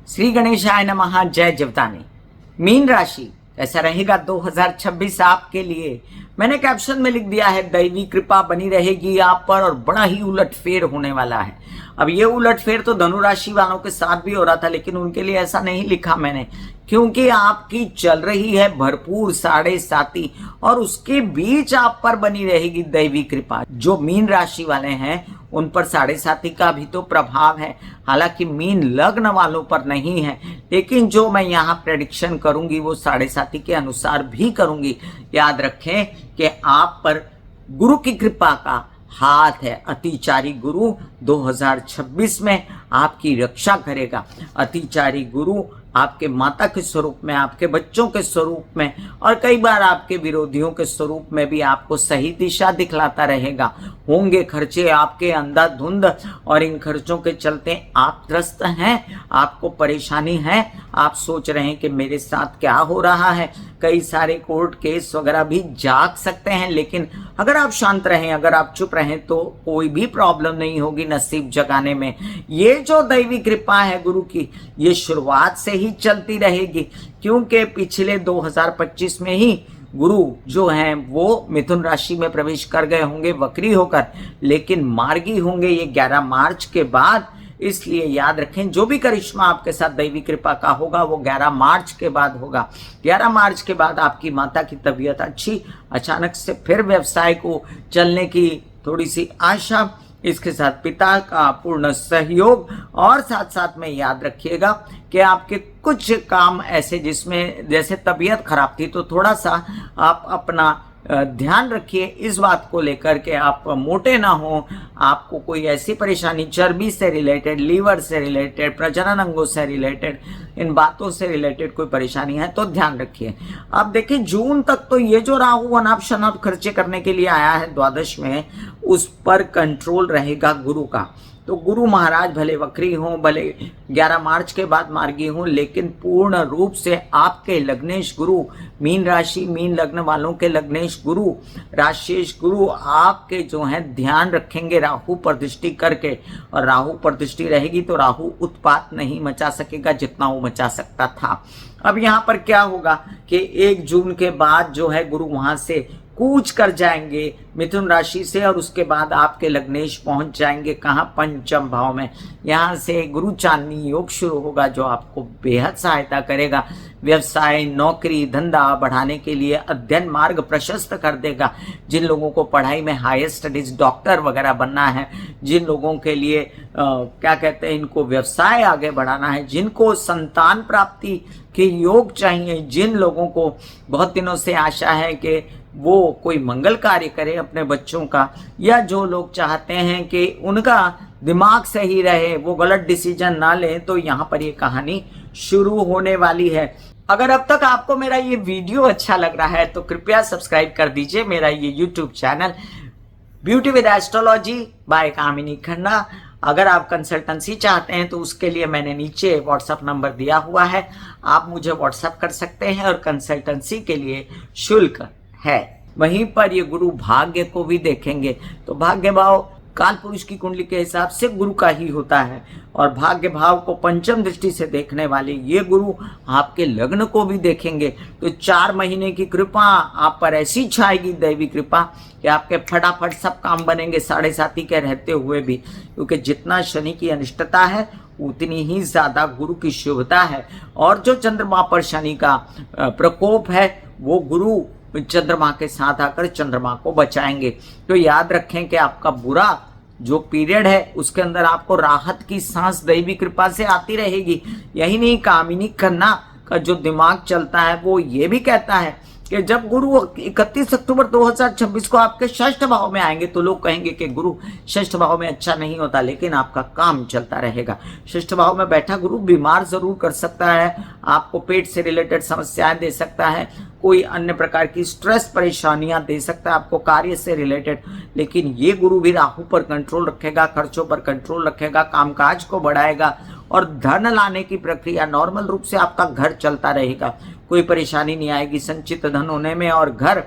श्री गणेशाय नमः। जय जीवतानी। मीन राशि कैसा रहेगा 2026 आपके लिए? मैंने कैप्शन में लिख दिया है दैवी कृपा बनी रहेगी आप पर और बड़ा ही उलटफेर होने वाला है। अब ये उलटफेर तो धनु राशि वालों के साथ भी हो रहा था, लेकिन उनके लिए ऐसा नहीं लिखा मैंने, क्योंकि आपकी चल रही है भरपूर साढ़े साती और उसके बीच आप पर बनी रहेगी दैवी कृपा। जो मीन राशि वाले हैं उन पर साढ़े साती का भी तो प्रभाव है, हालांकि मीन लग्न वालों पर नहीं है, लेकिन जो मैं यहाँ प्रेडिक्शन करूंगी वो साढ़े साती के अनुसार भी करूंगी। याद रखें कि आप पर गुरु की कृपा का हाथ है। अतिचारी गुरु 2026 में आपकी रक्षा करेगा। अतिचारी गुरु आपके माता के स्वरूप में, आपके बच्चों के स्वरूप में और कई बार आपके विरोधियों के स्वरूप में भी आपको सही दिशा दिखलाता रहेगा। होंगे खर्चे आपके अंधाधुंध और इन खर्चों के चलते आप त्रस्त हैं, आपको परेशानी है, आप सोच रहे हैं कि मेरे साथ क्या हो रहा है। कई सारे कोर्ट केस वगैरह भी जाग सकते हैं, लेकिन अगर आप शांत रहें, अगर आप चुप रहें तो कोई भी प्रॉब्लम नहीं होगी नसीब जगाने में। ये जो दैवी कृपा है गुरु की, ये शुरुआत से ही चलती रहेगी, क्योंकि पिछले 2025 में ही गुरु जो हैं वो मिथुन राशि में प्रवेश कर गए होंगे वक्री होकर, लेकिन मार्गी होंगे ये 11 मार्च के बाद। इसलिए याद रखें जो भी करिश्मा आपके साथ दैवी कृपा का होगा वो 11 मार्च के बाद होगा। 11 मार्च के बाद आपकी माता की तबीयत अच्छी, अचानक से फिर व्यवसाय को चलने की थोड़ी सी आशा, इसके साथ पिता का पूर्ण सहयोग और साथ साथ में याद रखिएगा कि आपके कुछ काम ऐसे जिसमें जैसे तबीयत खराब थी तो थोड़ा सा आप अपना ध्यान रखिए इस बात को लेकर के आप मोटे ना हो। आपको कोई ऐसी परेशानी चर्बी से रिलेटेड, लीवर से रिलेटेड, प्रजनन अंगों से रिलेटेड, इन बातों से रिलेटेड कोई परेशानी है तो ध्यान रखिए। अब देखिए जून तक तो ये जो राहु अनाप शनाप खर्चे करने के लिए आया है द्वादश में, उस पर कंट्रोल रहेगा गुरु का। तो गुरु महाराज भले वक्री हों, भले 11 मार्च के बाद मार्गी हों, लेकिन पूर्ण रूप से आपके लग्नेश गुरु, मीन राशि मीन लग्न वालों के लग्नेश गुरु, राशिश गुरु आपके जो हैं ध्यान रखेंगे राहु पर दृष्टि करके। और राहु पर दृष्टि रहेगी तो राहु उत्पात नहीं मचा सकेगा जितना वो मचा सकता था। अब यहाँ पर क्या होगा कि 1 जून के बाद जो है गुरु वहां से कूच कर जाएंगे मिथुन राशि से और उसके बाद आपके लग्नेश पहुंच जाएंगे कहाँ? पंचम भाव में। यहाँ से गुरु चांदनी योग शुरू होगा जो आपको बेहद सहायता करेगा। व्यवसाय, नौकरी, धंधा बढ़ाने के लिए अध्ययन मार्ग प्रशस्त कर देगा। जिन लोगों को पढ़ाई में हायर स्टडीज, डॉक्टर वगैरह बनना है, जिन लोगों के लिए क्या कहते हैं, इनको व्यवसाय आगे बढ़ाना है, जिनको संतान प्राप्ति के योग चाहिए, जिन लोगों को बहुत दिनों से आशा है कि वो कोई मंगल कार्य करे अपने बच्चों का, या जो लोग चाहते हैं कि उनका दिमाग सही रहे, वो गलत डिसीजन ना लें, तो यहाँ पर ये कहानी शुरू होने वाली है। अगर अब तक आपको मेरा ये वीडियो अच्छा लग रहा है तो कृपया सब्सक्राइब कर दीजिए मेरा ये YouTube channel beauty with astrology by Kamini Khanna. अगर आप कंसल्टेंसी चाहते हैं तो उसके लिए मैंने नीचे व्हाट्सएप नंबर दिया हुआ है, आप मुझे व्हाट्सएप कर सकते हैं और कंसल्टेंसी के लिए शुल्क है। वहीं पर ये गुरु भाग्य को भी देखेंगे तो भाग्य भाव काल पुरुष की कुंडली के हिसाब से गुरु का ही होता है, और भाग्य भाव को पंचम दृष्टि से देखने वाले ये गुरु आपके लग्न को भी देखेंगे। तो 4 महीने की कृपा आप पर ऐसी छाएगी दैवी कृपा कि आपके फटाफट सब काम बनेंगे साढ़े साती के रहते हुए भी, क्योंकि जितना शनि की अनिष्टता है उतनी ही ज्यादा गुरु की शुभता है। और जो चंद्रमा पर शनि का प्रकोप है वो गुरु चंद्रमा के साथ आकर चंद्रमा को बचाएंगे। तो याद रखें कि आपका बुरा जो पीरियड है उसके अंदर आपको राहत की सांस दैवी कृपा से आती रहेगी। यही नहीं, कामिनी खन्ना का जो दिमाग चलता है वो ये भी कहता है कि जब गुरु 31 अक्टूबर 2026 को आपके षष्ठ भाव में आएंगे तो लोग कहेंगे कि गुरु षष्ठ भाव में अच्छा नहीं होता, लेकिन आपका काम चलता रहेगा। षष्ठ भाव में बैठा गुरु बीमार जरूर कर सकता है, आपको पेट से रिलेटेड समस्याएं दे सकता है, कोई अन्य प्रकार की स्ट्रेस परेशानियां दे सकता है आपको कार्य से रिलेटेड, लेकिन ये गुरु भी राहु पर कंट्रोल रखेगा, खर्चों पर कंट्रोल रखेगा, कामकाज को बढ़ाएगा और धन लाने की प्रक्रिया नॉर्मल रूप से आपका घर चलता रहेगा। कोई परेशानी नहीं आएगी संचित धन होने में और घर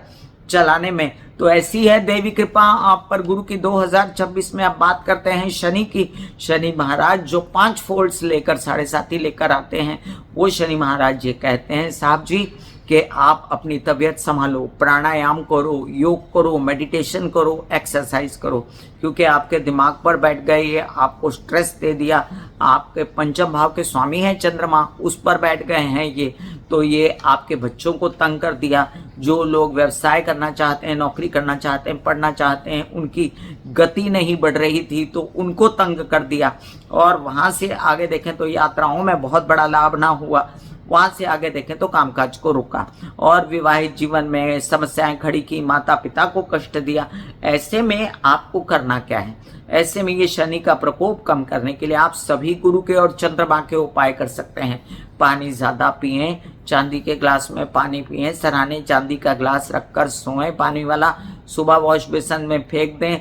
चलाने में। तो ऐसी है देवी कृपा आप पर गुरु की 2026 में। अब बात करते हैं शनि की। शनि महाराज जो 5 फोल्ड्स लेकर 7.5 लेकर आते हैं, वो शनि महाराज ये कहते हैं साहब जी कि आप अपनी तबीयत संभालो, प्राणायाम करो, योग करो, मेडिटेशन करो, एक्सरसाइज करो, क्योंकि आपके दिमाग पर बैठ गए, ये आपको स्ट्रेस दे दिया। आपके पंचम भाव के स्वामी हैं चंद्रमा, उस पर बैठ गए हैं ये, तो ये आपके बच्चों को तंग कर दिया। जो लोग व्यवसाय करना चाहते हैं, नौकरी करना चाहते हैं, पढ़ना चाहते हैं, उनकी गति नहीं बढ़ रही थी तो उनको तंग कर दिया। और वहां से आगे देखें तो यात्राओं में बहुत बड़ा लाभ ना हुआ, वहां से आगे देखें तो कामकाज को रोका और विवाहित जीवन में समस्याएं खड़ी की, माता पिता को कष्ट दिया। ऐसे में आपको करना क्या है? ऐसे में ये शनि का प्रकोप कम करने के लिए आप सभी गुरु के और चंद्रमा के उपाय कर सकते हैं। पानी ज्यादा पिएं, चांदी के ग्लास में पानी पिएं, सराहने चांदी का ग्लास रखकर सोएं पानी वाला, सुबह वॉश बेसिन में फेंक दें,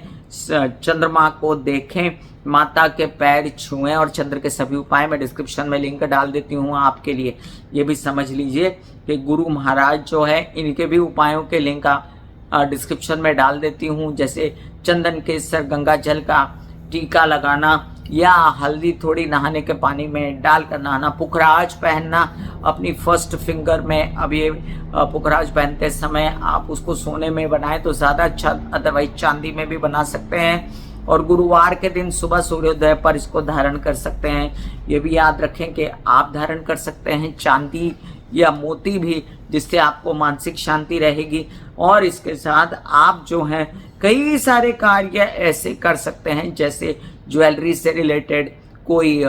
चंद्रमा को देखें, माता के पैर छुएं और चंद्र के सभी उपाय मैं डिस्क्रिप्शन में लिंक डाल देती हूँ आपके लिए। ये भी समझ लीजिए कि गुरु महाराज जो है इनके भी उपायों के लिंक डिस्क्रिप्शन में डाल देती हूँ, जैसे चंदन केसर गंगा जल का टीका लगाना या हल्दी थोड़ी नहाने के पानी में डालकर नहाना, पुखराज पहनना अपनी फर्स्ट फिंगर में। अब ये पुखराज पहनते समय आप उसको सोने में बनाएं तो ज़्यादा अच्छा, अदरवाइज चांदी में भी बना सकते हैं। और गुरुवार के दिन सुबह सूर्योदय पर इसको धारण कर सकते हैं। ये भी याद रखें कि आप धारण कर सकते हैं चांदी या मोती भी, जिससे आपको मानसिक शांति रहेगी। और इसके साथ आप जो हैं कई सारे कार्य ऐसे कर सकते हैं, जैसे ज्वेलरी से रिलेटेड कोई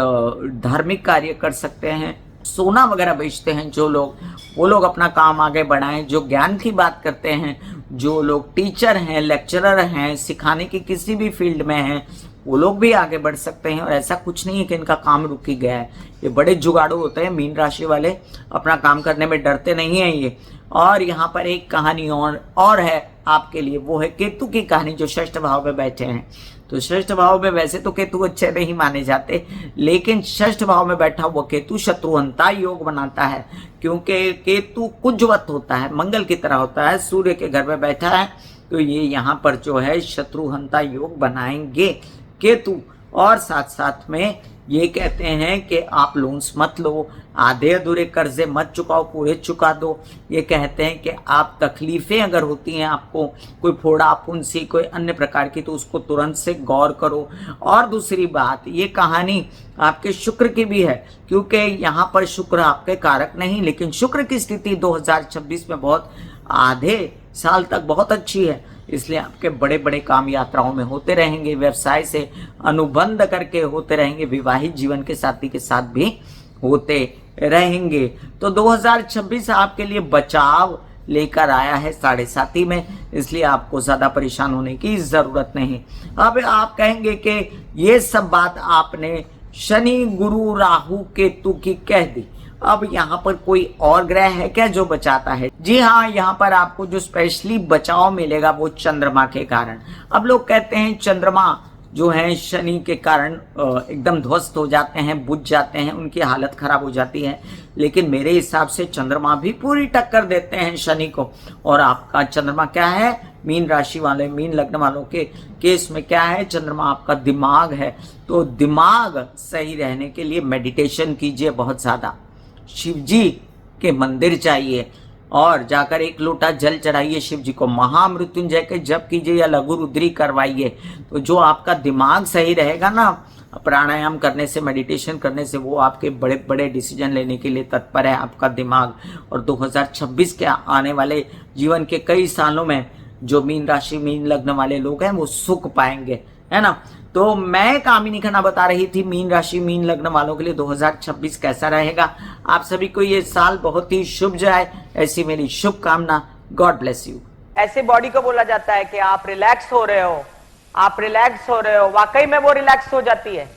धार्मिक कार्य कर सकते हैं। सोना वगैरह बेचते हैं जो लोग, वो लोग अपना काम आगे बढ़ाएं। जो ज्ञान की बात करते हैं, जो लोग टीचर हैं, लेक्चरर हैं, सिखाने की किसी भी फील्ड में हैं, वो लोग भी आगे बढ़ सकते हैं। और ऐसा कुछ नहीं है कि इनका काम रुक ही गया है। ये बड़े जुगाड़ू होते हैं मीन राशि वाले, अपना काम करने में डरते नहीं हैं ये। और यहाँ पर एक कहानी और है आपके लिए, वो है केतु की कहानी, जो षष्ठ भाव में बैठे हैं। तो षष्ठ भाव में वैसे तो केतु अच्छे नहीं माने जाते, लेकिन षष्ठ भाव में बैठा हुआ केतु शत्रुहंता योग बनाता है, क्योंकि केतु कुजवत होता है, मंगल की तरह होता है, सूर्य के घर में बैठा है। तो ये यहाँ पर जो है शत्रुहंता योग बनाएंगे केतु। और साथ साथ में ये कहते हैं कि आप लोन्स मत लो, आधे अधूरे कर्जे मत चुकाओ, पूरे चुका दो। ये कहते हैं कि आप तकलीफें अगर होती हैं आपको, कोई फोड़ा फुंसी कोई अन्य प्रकार की, तो उसको तुरंत से गौर करो। और दूसरी बात, ये कहानी आपके शुक्र की भी है, क्योंकि यहाँ पर शुक्र आपके कारक नहीं, लेकिन शुक्र की स्थिति 2026 में बहुत आधे साल तक बहुत अच्छी है। इसलिए आपके बड़े बड़े काम यात्राओं में होते रहेंगे, व्यवसाय से अनुबंध करके होते रहेंगे, विवाहित जीवन के साथी के साथ भी होते रहेंगे। तो 2026 आपके लिए बचाव लेकर आया है 7.5 में, इसलिए आपको ज्यादा परेशान होने की जरूरत नहीं। अब आप कहेंगे कि ये सब बात आपने शनि गुरु राहु केतु की कह दी, अब यहाँ पर कोई और ग्रह है क्या जो बचाता है? जी हाँ, यहाँ पर आपको जो स्पेशली बचाव मिलेगा वो चंद्रमा के कारण। अब लोग कहते हैं चंद्रमा जो है शनि के कारण एकदम ध्वस्त हो जाते हैं, बुझ जाते हैं, उनकी हालत खराब हो जाती है, लेकिन मेरे हिसाब से चंद्रमा भी पूरी टक्कर देते हैं शनि को। और आपका चंद्रमा क्या है? मीन राशि वाले, मीन लग्न वालों के केस में क्या है? चंद्रमा आपका दिमाग है। तो दिमाग सही रहने के लिए मेडिटेशन कीजिए बहुत ज्यादा, शिव जी के मंदिर चाहिए और जाकर 1 लोटा जल चढ़ाइए शिव जी को, महामृत्युंजय के जप कीजिए या लघु रुद्री करवाइए। तो जो आपका दिमाग सही रहेगा ना, प्राणायाम करने से, मेडिटेशन करने से, वो आपके बड़े बड़े डिसीजन लेने के लिए तत्पर है आपका दिमाग। और 2026 के आने वाले जीवन के कई सालों में जो मीन राशि मीन लग्न वाले लोग हैं वो सुख पाएंगे, है ना। तो मैं कामिनी खन्ना बता रही थी मीन राशि मीन लग्न वालों के लिए 2026 कैसा रहेगा। आप सभी को ये साल बहुत ही शुभ जाए, ऐसी मेरी शुभकामना। God bless you. ऐसे बॉडी को बोला जाता है कि आप रिलैक्स हो रहे हो, आप रिलैक्स हो रहे हो, वाकई में वो रिलैक्स हो जाती है।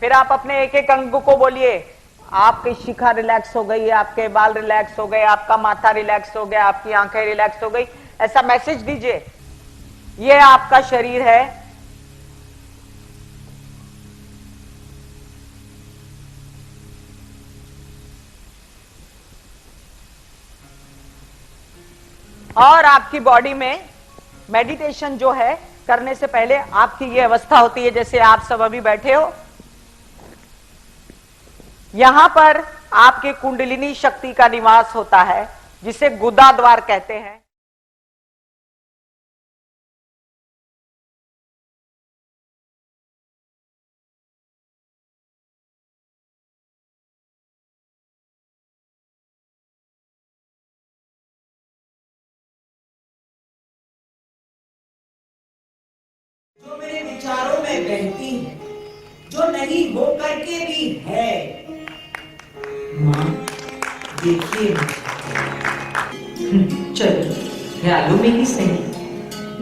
फिर आप अपने एक एक अंग को बोलिए, आपकी शिखा रिलैक्स हो गई, आपके बाल रिलैक्स हो गए, आपका माथा रिलैक्स हो गया, आपकी आंखें रिलैक्स हो गई, ऐसा मैसेज दीजिए। ये आपका शरीर है, और आपकी बॉडी में मेडिटेशन जो है करने से पहले आपकी ये अवस्था होती है जैसे आप सब अभी बैठे हो। यहां पर आपके कुंडलिनी शक्ति का निवास होता है जिसे गुदा द्वार कहते हैं। जो मेरे विचारों में बहती है, जो नहीं हो करके भी है। माँ देखिए चलो ख्यालों में ही सही,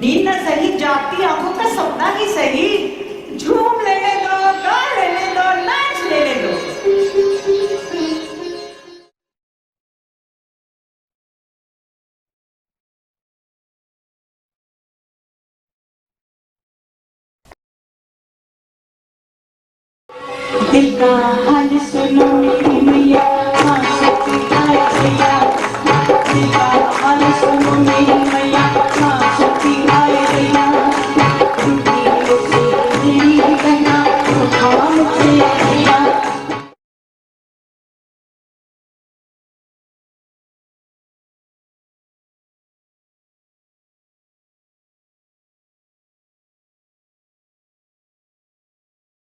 नींद न सही, जागती आंखों का सपना ही सही, झूम लेने दो, गा लेने दो, नाच लेने दो। दिल का हाल सुनो मेरी